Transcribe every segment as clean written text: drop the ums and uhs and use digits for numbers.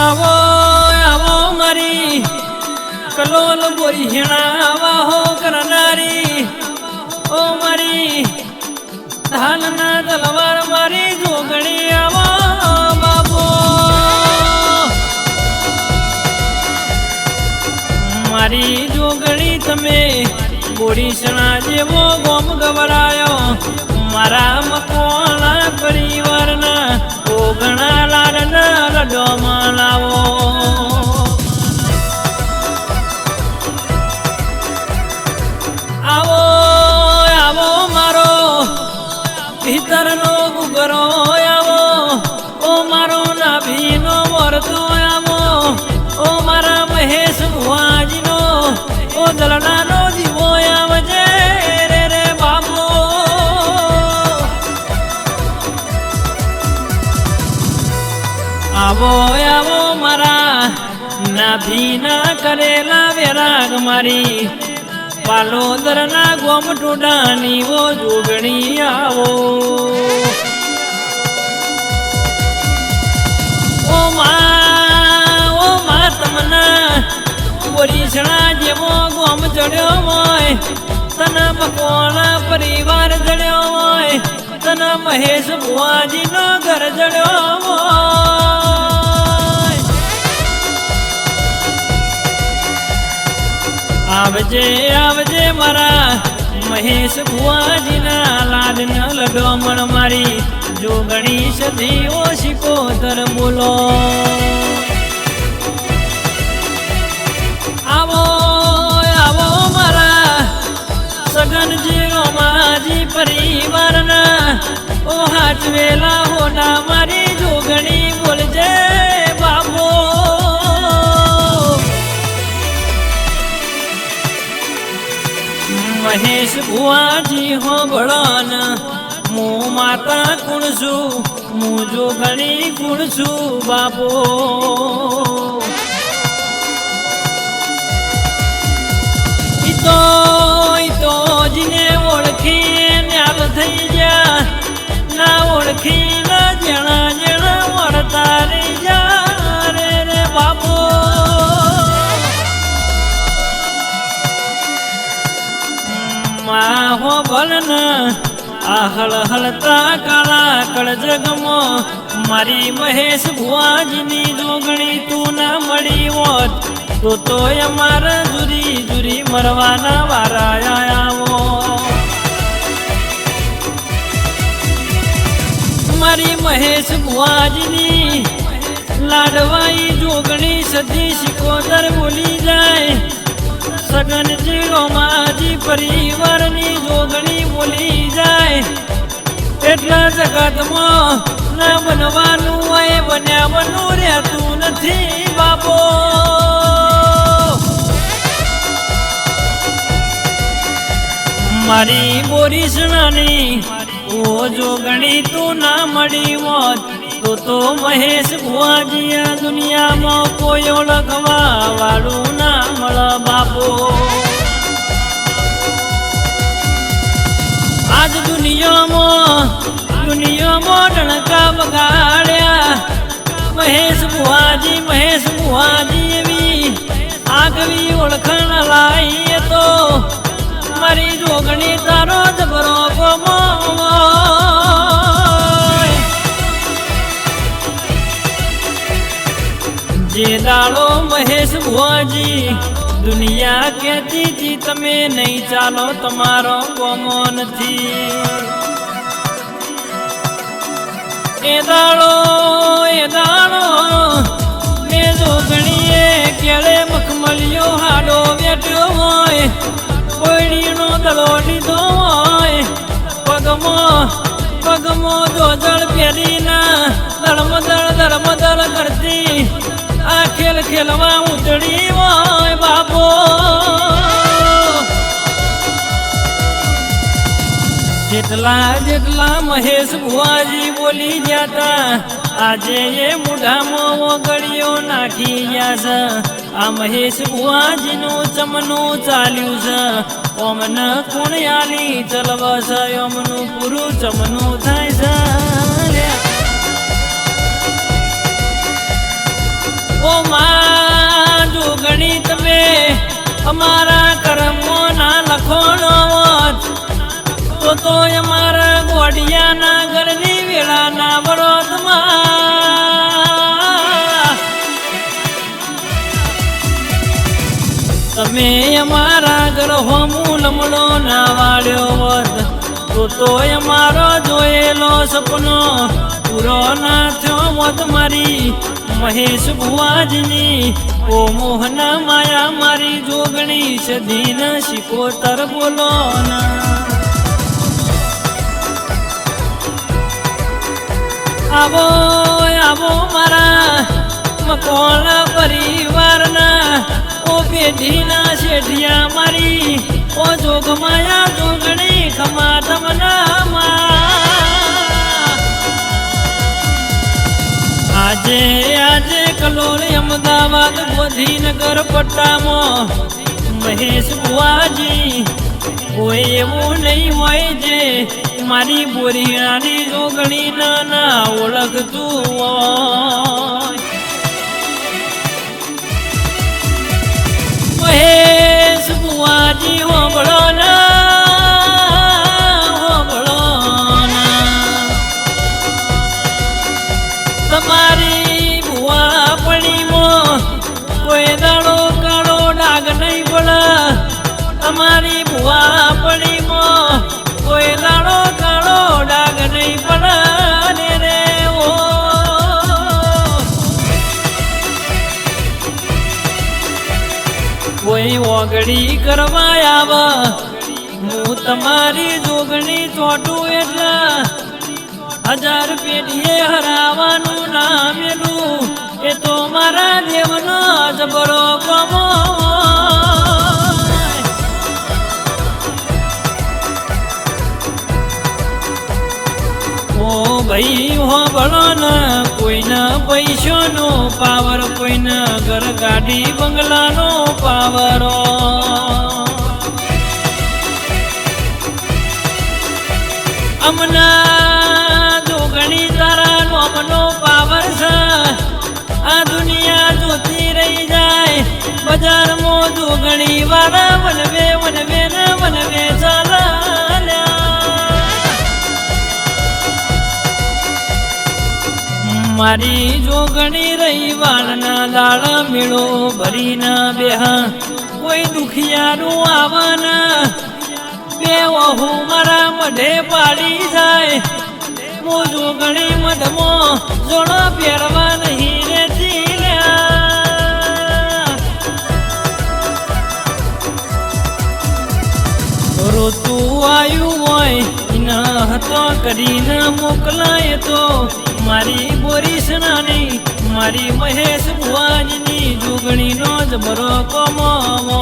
आवो आवो मारी कलोल बोरी हिणावा हो करनारी ओ मारी धालना तलवार मारी जोगणी आवो बाबो मारी जोगणी तमे बोरी सणा जेवो गोम गवरायो मारा मकोना परिवारना ओगणा लाडना लडो मनावो आवो आवो मारो भीतरनो गुगरो आवो ओ मारो नाभीनो वरतो आवो ओ मारा महेश भुवाजीनो ओ दलडानो जीवो आवजे रे रे बाबो आवो आवो मारा नाभीना करेला विराग मारी पालोदर ना गोम टोडानी वो जोगणी आवो ओ मा तमना बोरीसणा जेवो गोम जड्यो होय तना मकोना परिवार जड्यो होय तना महेश भुवाजी नो घर जड्यो होय आवजे आवजे मारा महेश भुवाजी ना लाड न लडो मन मारी जोगणी सधी ओ शिकोतर बोलो आवो आवो मारा सगन जी माजी परिवार ना ओ हाथ वेला होना मारी जोगणी बोलजे बाबो महेश भुवाजी हो बड़ान मु माता कुणसु मु जोगणी कुणसु बाबो इतो जिने ओळखी न्याल थई जा ना ओळखी ना जना जना वरता रे जा रे रे बाबो हो भलन आहल हलता काला कड़ जगमो मारी महेश भुवाजीनी जोगणी तू ना मળી હોત તો અમાર જુરી જુરી મરવાના વારા આવો મારી મહેશ ભુવાજીની લાડવાઈ જોગણી સધી શિકોદર બોલી જાય સગન જીરો માજી પરિવારની જોગણી બોલી જાય એટલા જગતમાં ના બનવાનું હોય બન્યાવાનું રહેતું નથી બાપો મારી બોરીસણાની ઓ જોગણી તું ના મળી હોત તો મહેશ ભુવાજી આ દુનિયામાં કોઈ ઓળખવા વાળું ના મળે બાપો આજ દુનિયામાં ડણકા વગાડ્યા મહેશ ભુવાજી એવી આગવી ઓળખાણ લાઈ તો મારી જોગણી તારો જબરો ગમો जे दाड़ो महेश भुवाजी दुनिया कहती थी तमे नहीं चालो तमारो गोमो नथी ए दाड़ो ने जोगणीए केळे मखमलियो हाडो वेट्यो होय कोयडीनो दड़ो लीधो होय पगमो जोजळ पेरीना धर्मदळ करती आ खेल खेलवा उतरी होय बाबो જેટલા મહેશ ભુવાજી બોલી જાતા આજે એ મુઢામાં ઓગળીઓ નાખી ગયા છે આ મહેશ ભુવાજીનું ચમનું ચાલ્યું છે ઓમને કોણ આલી ચલવશે ઓમનું પૂરું ચમનું થાય છે માં જોગણી તમે અમારા કર્મો ના લખોનો તો અમારા ગોડિયાના ઘરની વેળાના વરોધમાં તમે અમારા ઘર હોમું લમડો ના વાળ્યો હોત તો અમારો જોયેલો સપનો પૂરો ના થયો હોત મારી મહેશ ભુવાજીની ઓ મોહન માયા મારી જોગણી સધીન શિકોતર બોલો ના આવો આવો મારા મકોલ પરિવારના ઓ પેઢીના શેઠિયા મારી ઓ જોગમાયા જોગણી ખમા તમના આજે આજે કલોલ અમદાવાદ ગોધીનગર પટ્ટામાં મહેશ બુવાજી કોઈ એવું નહીં હોય જે મારી બોરીણાની જોગણી ના ઓળખતું હોય મહેશ બુવાજી હોબળો તમારી બુવા પણીમાં કોઈ દાડો કાળો ડાગ નહીં પડે તમારી બુવા પણીમાં કોઈ દાડો કાળો ડાગ નહીં પડે રે ઓ કોઈ ઓગળી કરવા આવે હું તમારી જોગણી ચોટું એટલે 1000 પેઢીએ હરાવાનું ના મેલું એ તો મારા દેવનો જબરો કમો ઓ ભાઈ હો ભળો ને કોઈના પૈસાનો પાવર કોઈના ઘર ગાડી બંગલાનો પાવર અમના જોગણી તારા નોમનો પાવર છે આ દુનિયા જોતી રહી જાય બજારમાં જોગણી વાળા વનવે વનવે ને વનવે ચાલ્યા મારી જોગણી રહી વાળના દાડા મેળો ભરીના બેહા કોઈ દુખિયાનું આવવાના બે વહુ મારા મઢે પાડી જાય મો જોગણી મઢમો જોડો પહેરવા નહીં રેતી રોતું આવ્યું હોય એના હતો કરીને મોકલાય તો મારી બોરીસ નાની મારી મહેશ ભુવાજીની જોગણીનો જ બરો કમાવો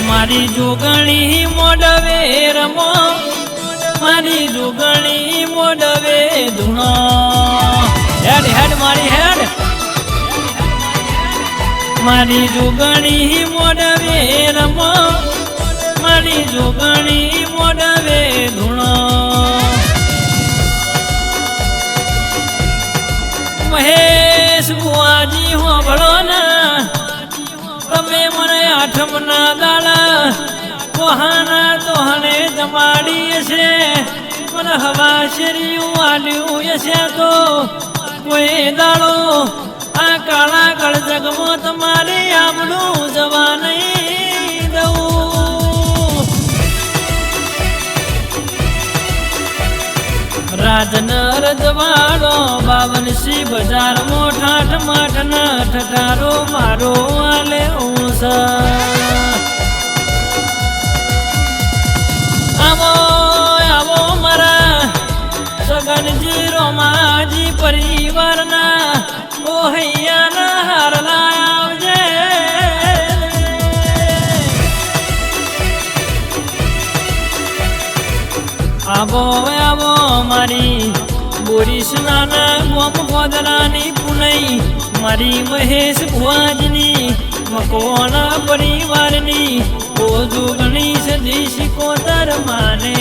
મારી જોગણી મોડવે રમો મારી જોગણી મોડવે ધૂણો હેડ હેડ મારી હેડ મારી જોગણી મોડવે રમો મારી જોગણી મોડવે ધૂણો મહેશ બુવાજી હોબળો ના તમે મને આઠમના દાડા કોહાના તોહને જમાડી છે મને હવા શેરિયું આલ્યું હશે તો કોઈ દાડો આ કાળા કળ જગમાં તમારે આમનું જવા નહીં દઉં રાજનર જવાડો 52 બજારમાં ઠાઠ માઠ ના ઠઠારો મારો આલે આવો આવો મારા સગનજી રોમાજી પરિવારના ઓહૈયાના હારલા આવજે આવો આવો મારી બોરીસ નાના ગોમ ગોદરાની પુનઈ મારી મહેશ ભુવાજની મકોના પરિવારની ઓ જોગણી સદી શિકોતર માને